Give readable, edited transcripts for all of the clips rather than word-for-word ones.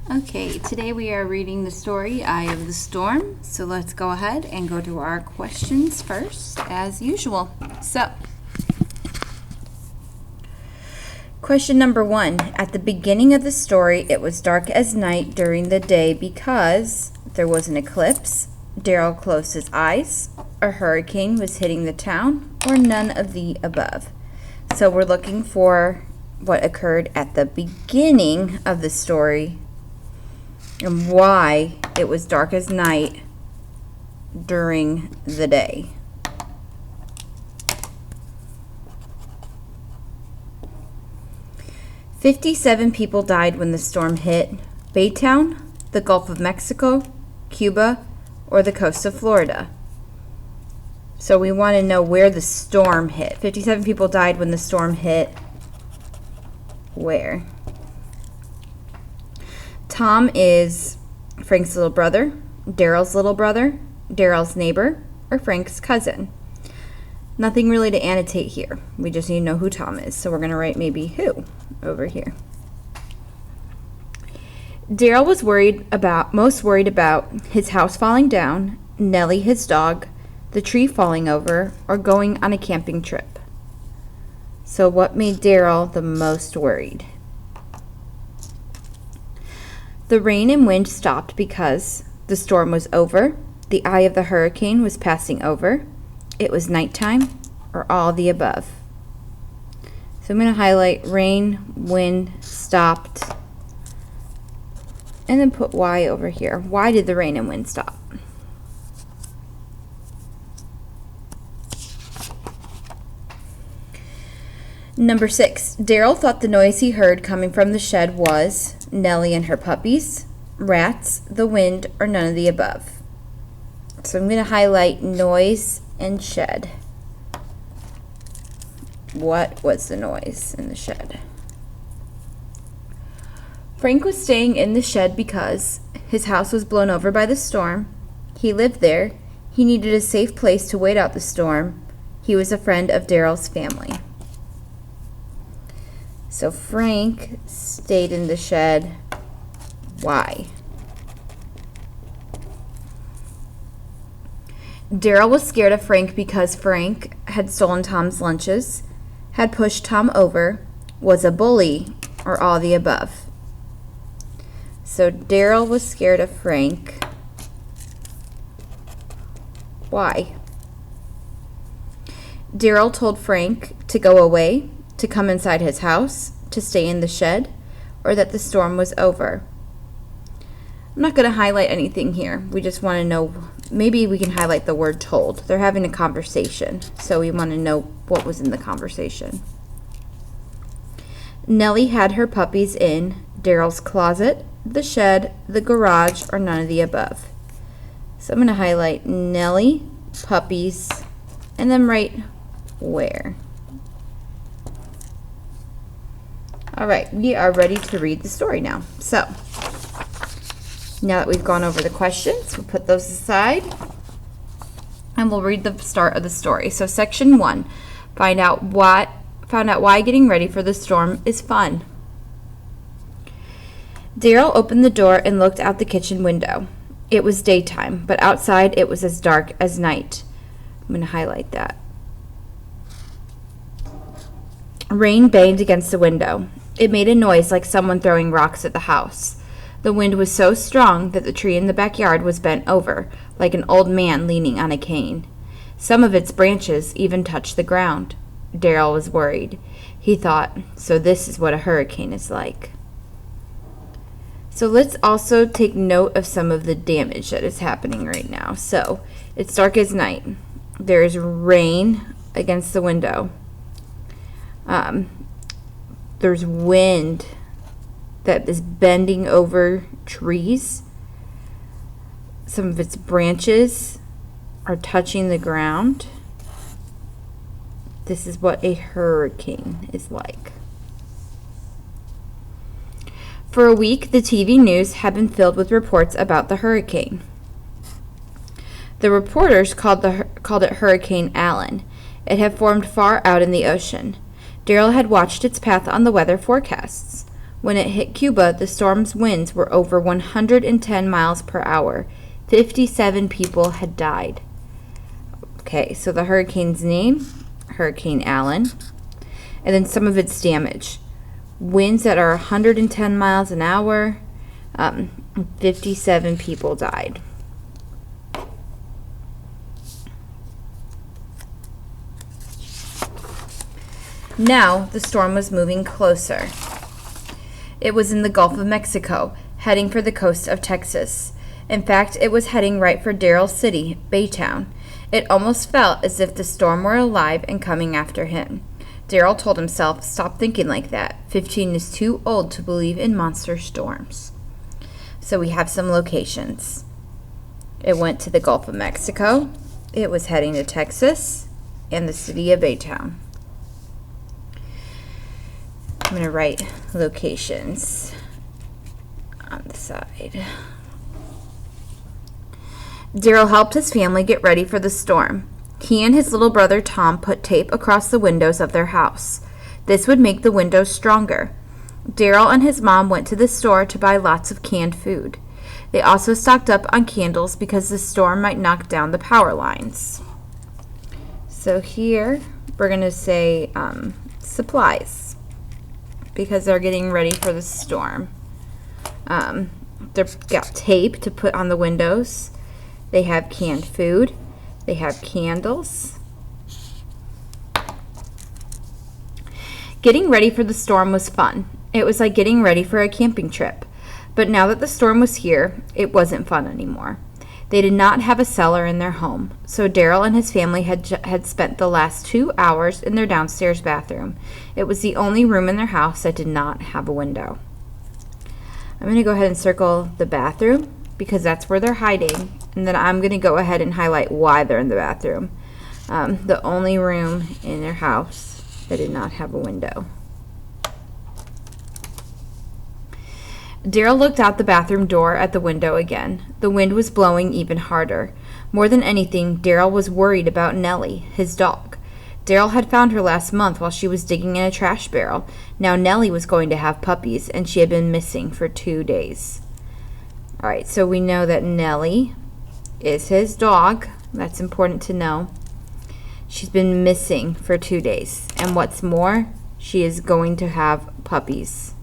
Okay, today we are reading the story Eye of the Storm. So let's go ahead and go to our questions first, as usual. So, question number 1. At the beginning of the story, it was dark as night during the day because there was an eclipse, Daryl closed his eyes, a hurricane was hitting the town, or none of the above. So we're looking for what occurred at the beginning of the story and why it was dark as night during the day. "57 people died when the storm hit Baytown, the Gulf of Mexico, Cuba, or the coast of Florida." So we want to know where the storm hit. 57 people died when the storm hit where? Tom is Frank's little brother, Daryl's little brother, Daryl's neighbor, or Frank's cousin. Nothing really to annotate here. We just need to know who Tom is. So we're going to write maybe who over here. Daryl was most worried about his house falling down, Nellie his dog, the tree falling over, or going on a camping trip. So what made Daryl the most worried? The rain and wind stopped because the storm was over, the eye of the hurricane was passing over, it was nighttime, or all the above. So I'm going to highlight rain, wind, stopped, and then put why over here. Why did the rain and wind stop? Number 6, Daryl thought the noise he heard coming from the shed was Nellie and her puppies, rats, the wind, or none of the above. So I'm going to highlight noise and shed. What was the noise in the shed? Frank was staying in the shed because his house was blown over by the storm. He lived there. He needed a safe place to wait out the storm. He was a friend of Daryl's family. So Frank stayed in the shed. Why? Daryl was scared of Frank because Frank had stolen Tom's lunches, had pushed Tom over, was a bully, or all the above. So Daryl was scared of Frank. Why? Daryl told Frank to go away, to come inside his house, to stay in the shed, or that the storm was over. I'm not going to highlight anything here. We just want to know, maybe we can highlight the word told. They're having a conversation, so we want to know what was in the conversation. Nellie had her puppies in Daryl's closet, the shed, the garage, or none of the above. So I'm going to highlight Nellie, puppies, and then write where. All right, we are ready to read the story now. So, now that we've gone over the questions, we'll put those aside, and we'll read the start of the story. So, section 1, found out why getting ready for the storm is fun. Daryl opened the door and looked out the kitchen window. It was daytime, but outside it was as dark as night. I'm going to highlight that. Rain banged against the window. It made a noise like someone throwing rocks at the house. The wind was so strong that the tree in the backyard was bent over, like an old man leaning on a cane. Some of its branches even touched the ground. Daryl was worried. He thought, so this is what a hurricane is like. So let's also take note of some of the damage that is happening right now. So it's dark as night. There is rain against the window. There's wind that is bending over trees. Some of its branches are touching the ground. This is what a hurricane is like. For a week, the TV news had been filled with reports about the hurricane. The reporters called it Hurricane Allen. It had formed far out in the ocean. Daryl had watched its path on the weather forecasts. When it hit Cuba, the storm's winds were over 110 miles per hour. 57 people had died. Okay, so the hurricane's name, Hurricane Allen, and then some of its damage. Winds that are 110 miles an hour, 57 people died. Now the storm was moving closer. It was in the Gulf of Mexico, heading for the coast of Texas. In fact, it was heading right for Daryl's city, Baytown. It almost felt as if the storm were alive and coming after him. Daryl told himself, "Stop thinking like that. 15 is too old to believe in monster storms." So we have some locations. It went to the Gulf of Mexico. It was heading to Texas and the city of Baytown. I'm going to write locations on the side. Daryl helped his family get ready for the storm. He and his little brother Tom put tape across the windows of their house. This would make the windows stronger. Daryl and his mom went to the store to buy lots of canned food. They also stocked up on candles because the storm might knock down the power lines. So here we're going to say supplies, because they're getting ready for the storm. They've got tape to put on the windows. They have canned food. They have candles. Getting ready for the storm was fun. It was like getting ready for a camping trip. But now that the storm was here, it wasn't fun anymore. They did not have a cellar in their home, so Daryl and his family had spent the last 2 hours in their downstairs bathroom. It was the only room in their house that did not have a window. I'm going to go ahead and circle the bathroom because that's where they're hiding, and then I'm going to go ahead and highlight why they're in the bathroom. The only room in their house that did not have a window. Daryl looked out the bathroom door at the window again. The wind was blowing even harder. More than anything, Daryl was worried about Nellie, his dog. Daryl had found her last month while she was digging in a trash barrel. Now Nellie was going to have puppies, and she had been missing for 2 days. All right, so we know that Nellie is his dog. That's important to know. She's been missing for 2 days. And what's more, she is going to have puppies.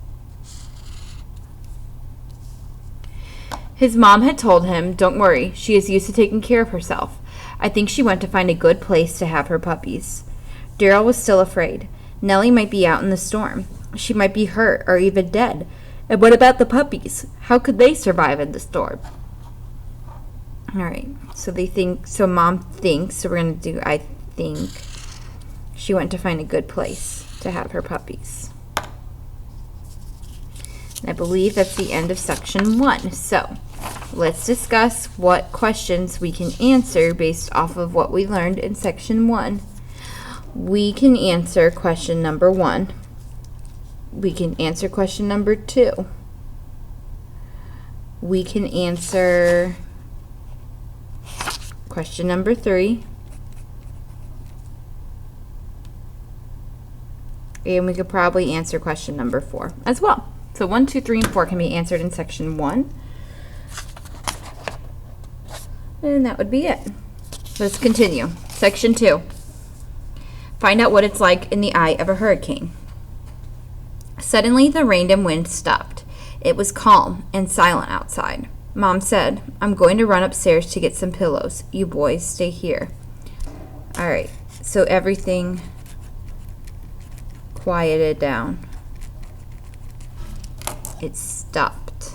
His mom had told him, "Don't worry, she is used to taking care of herself. I think she went to find a good place to have her puppies." Daryl was still afraid. Nellie might be out in the storm. She might be hurt or even dead. And what about the puppies? How could they survive in the storm? All right, so Mom thinks, so we're going to do, I think she went to find a good place to have her puppies. I believe that's the end of section 1. So let's discuss what questions we can answer based off of what we learned in section 1. We can answer question number 1. We can answer question number 2. We can answer question number 3. And we could probably answer question number 4 as well. So 1, 2, 3, and 4 can be answered in section 1. And that would be it. Let's continue. Section 2. Find out what it's like in the eye of a hurricane. Suddenly, the rain and wind stopped. It was calm and silent outside. Mom said, "I'm going to run upstairs to get some pillows. You boys stay here." All right, so everything quieted down. It stopped.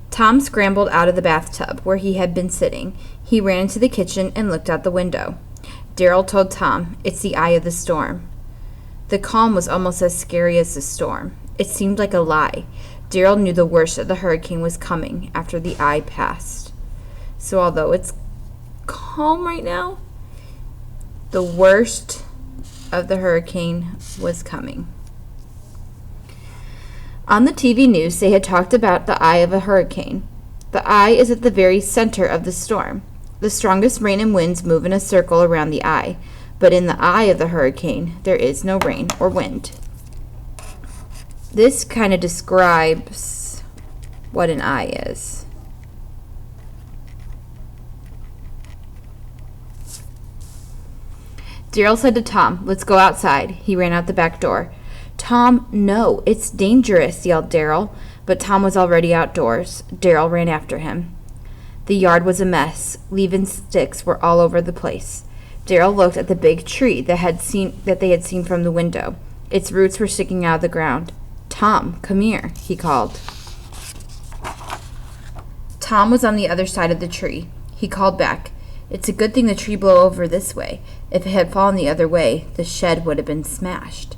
Tom scrambled out of the bathtub where he had been sitting. He ran into the kitchen and looked out the window. Daryl told Tom, "It's the eye of the storm." The calm was almost as scary as the storm. It seemed like a lie. Daryl knew the worst of the hurricane was coming after the eye passed. So although it's calm right now, the worst of the hurricane was coming. On the TV news, they had talked about the eye of a hurricane. The eye is at the very center of the storm. The strongest rain and winds move in a circle around the eye, but in the eye of the hurricane, there is no rain or wind. This kind of describes what an eye is. Daryl said to Tom, "Let's go outside." He ran out the back door. "Tom, no, it's dangerous," yelled Daryl, but Tom was already outdoors. Daryl ran after him. The yard was a mess. Leaves and sticks were all over the place. Daryl looked at the big tree that they had seen from the window. Its roots were sticking out of the ground. "Tom, come here," he called. Tom was on the other side of the tree. He called back, "It's a good thing the tree blew over this way. If it had fallen the other way, the shed would have been smashed."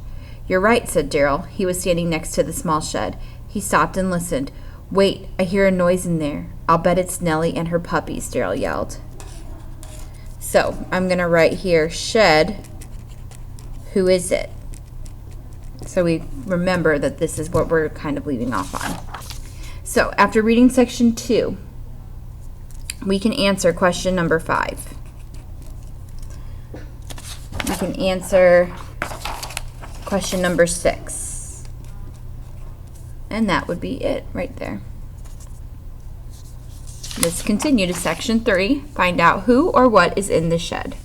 "You're right," said Daryl. He was standing next to the small shed. He stopped and listened. "Wait, I hear a noise in there. I'll bet it's Nellie and her puppies," Daryl yelled. So I'm going to write here, shed, who is it? So we remember that this is what we're kind of leaving off on. So after reading section 2, we can answer question number 5. We can answer question number 6. And that would be it right there. Let's continue to section 3. Find out who or what is in the shed.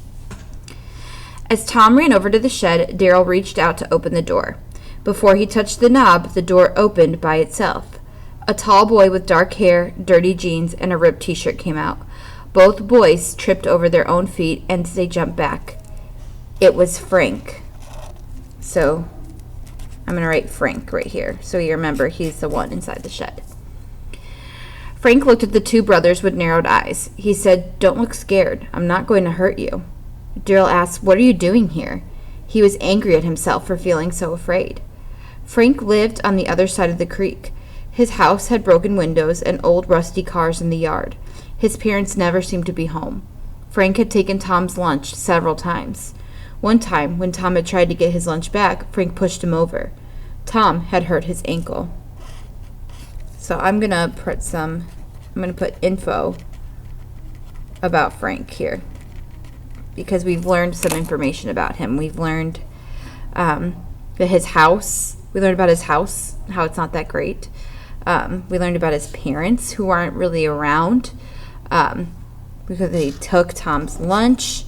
As Tom ran over to the shed, Daryl reached out to open the door. Before he touched the knob, the door opened by itself. A tall boy with dark hair, dirty jeans, and a ripped t-shirt came out. Both boys tripped over their own feet and they jumped back. It was Frank. So I'm going to write Frank right here so you remember he's the one inside the shed. Frank looked at the two brothers with narrowed eyes. He said, "Don't look scared. I'm not going to hurt you." Daryl asked, "What are you doing here?" He was angry at himself for feeling so afraid. Frank lived on the other side of the creek. His house had broken windows and old rusty cars in the yard. His parents never seemed to be home. Frank had taken Tom's lunch several times. One time, when Tom had tried to get his lunch back, Frank pushed him over. Tom had hurt his ankle. So I'm going to put info about Frank here because we've learned some information about him. We've learned that his house, we learned about his house, how it's not that great. We learned about his parents who aren't really around because they took Tom's lunch.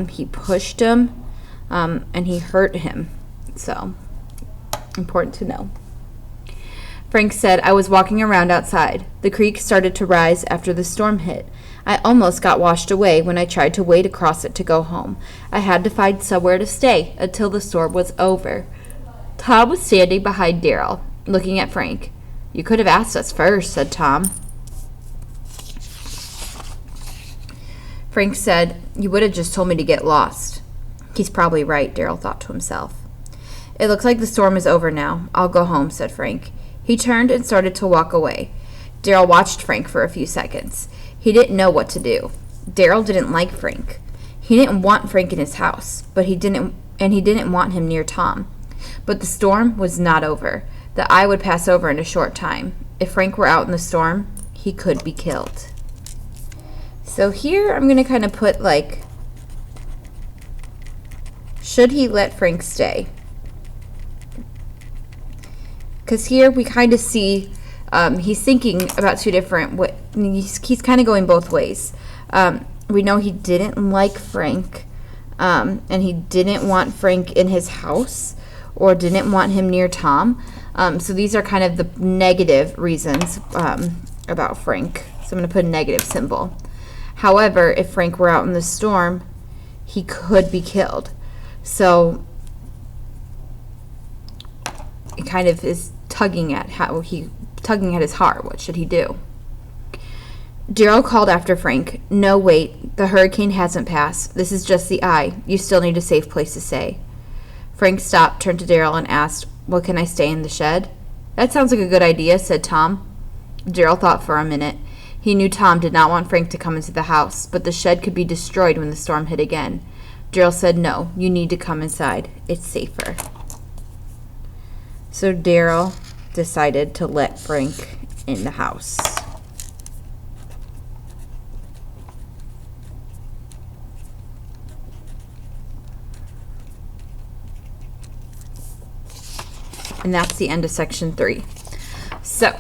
He pushed him and he hurt him. So important to know. Frank said, "I was walking around outside. The creek started to rise after the storm hit. I almost got washed away when I tried to wade across it to go home. I had to find somewhere to stay until the storm was over." Tom was standing behind Daryl, looking at Frank. "You could have asked us first," said Tom. Frank said, "You would have just told me to get lost." He's probably right, Daryl thought to himself. "It looks like the storm is over now. I'll go home," said Frank. He turned and started to walk away. Daryl watched Frank for a few seconds. He didn't know what to do. Daryl didn't like Frank. He didn't want Frank in his house, but he didn't want him near Tom. But the storm was not over. The eye would pass over in a short time. If Frank were out in the storm, he could be killed. So here I'm going to kind of put like, should he let Frank stay? Because here we kind of see he's thinking about two different ways. He's kind of going both ways. We know he didn't like Frank, and he didn't want Frank in his house or didn't want him near Tom. So these are kind of the negative reasons about Frank. So I'm going to put a negative symbol. However, if Frank were out in the storm, he could be killed. So it kind of is tugging at his heart. What should he do? Daryl called after Frank. "No, wait. The hurricane hasn't passed. This is just the eye. You still need a safe place to stay." Frank stopped, turned to Daryl, and asked, "Well, can I stay in the shed?" "That sounds like a good idea," said Tom. Daryl thought for a minute. He knew Tom did not want Frank to come into the house, but the shed could be destroyed when the storm hit again. Daryl said, "No, you need to come inside. It's safer." So Daryl decided to let Frank in the house. And that's the end of section 3. So,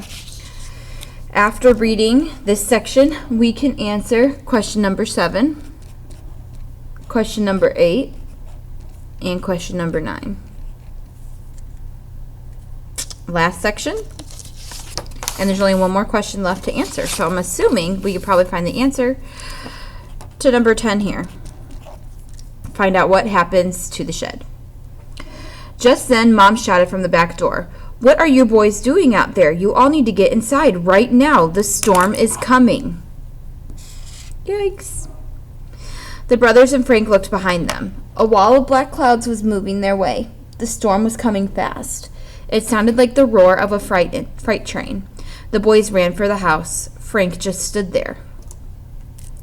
after reading this section, we can answer question number 7, question number 8, and question number 9. Last section. And there's only one more question left to answer. So I'm assuming we could probably find the answer to number 10 here. Find out what happens to the shed. Just then, Mom shouted from the back door, "What are you boys doing out there? You all need to get inside right now. The storm is coming." Yikes. The brothers and Frank looked behind them. A wall of black clouds was moving their way. The storm was coming fast. It sounded like the roar of a freight train. The boys ran for the house. Frank just stood there.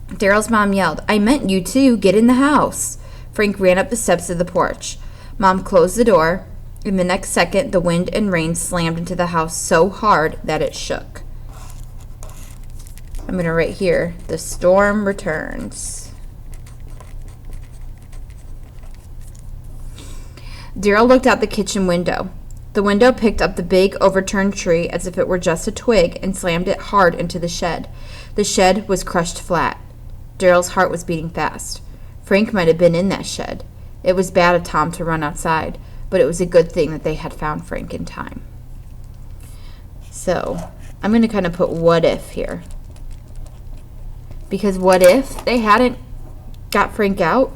Daryl's mom yelled, "I meant you too. Get in the house." Frank ran up the steps of the porch. Mom closed the door. In the next second, the wind and rain slammed into the house so hard that it shook. I'm going to write here, the storm returns. Daryl looked out the kitchen window. The window picked up the big overturned tree as if it were just a twig and slammed it hard into the shed. The shed was crushed flat. Daryl's heart was beating fast. Frank might have been in that shed. It was bad of Tom to run outside, but it was a good thing that they had found Frank in time. So, I'm going to kind of put what if here. Because what if they hadn't got Frank out?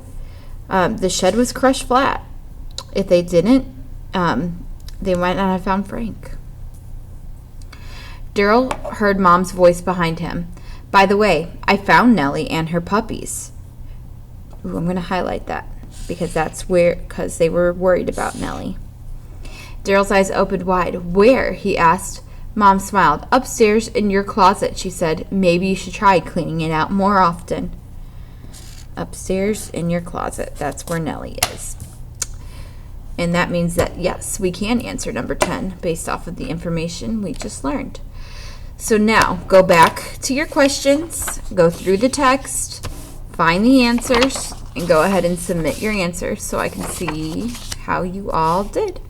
The shed was crushed flat. If they didn't, they might not have found Frank. Daryl heard Mom's voice behind him. "By the way, I found Nellie and her puppies." Ooh, I'm going to highlight that because they were worried about Nellie. Daryl's eyes opened wide. "Where?" he asked. Mom smiled. "Upstairs in your closet," she said. "Maybe you should try cleaning it out more often." Upstairs in your closet. That's where Nellie is. And that means that, yes, we can answer number 10 based off of the information we just learned. So now, go back to your questions, go through the text, find the answers, and go ahead and submit your answers so I can see how you all did.